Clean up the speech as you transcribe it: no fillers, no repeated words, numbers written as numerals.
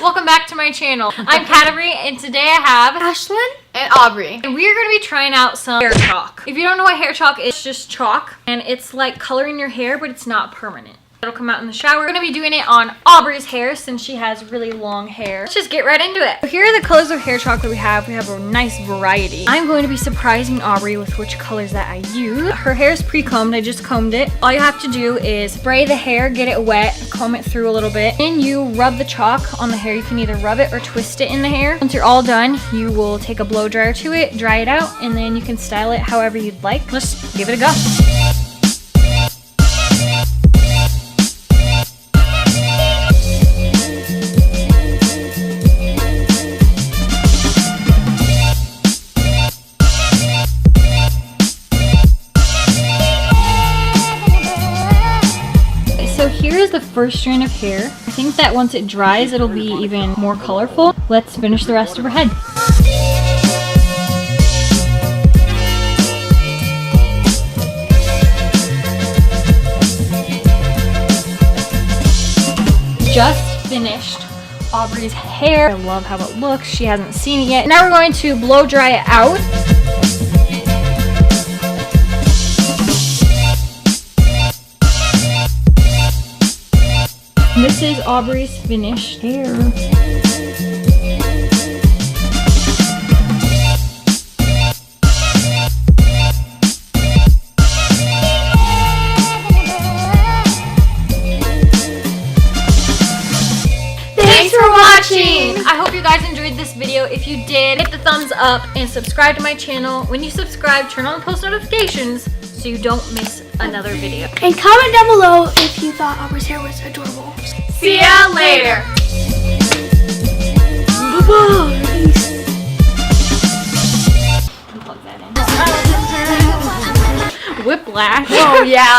welcome back to my channel. I'm Katibree, and today I have Ashlyn and Aubrey. And we are going to be trying out some hair chalk. If you don't know what hair chalk is, it's just chalk, and it's like coloring your hair, but it's not permanent. It'll come out in the shower. We're going to be doing it on Aubrey's hair since she has really long hair. Let's just get right into it. So here are the colors of hair chalk that we have. We have a nice variety. I'm going to be surprising Aubrey with which colors that I use. Her hair is pre-combed. I just combed it. All you have to do is spray the hair, get it wet, comb it through a little bit. Then you rub the chalk on the hair. You can either rub it or twist it in the hair. Once you're all done, you will take a blow dryer to it, dry it out, and then you can style it however you'd like. Let's give it a go. So here is the first strand of hair. I think that once it dries, it'll be even more colorful. Let's finish the rest of her head. Just finished Aubrey's hair. I love how it looks. She hasn't seen it yet. Now we're going to blow dry it out. This is Aubrey's finished hair. Thanks for watching! I hope you guys enjoyed this video. If you did, hit the thumbs up and subscribe to my channel. When you subscribe, turn on post notifications so you don't miss another video. And comment down below if you thought Aubrey's hair was adorable. See ya later! Bye-bye! Whiplash. Oh yeah.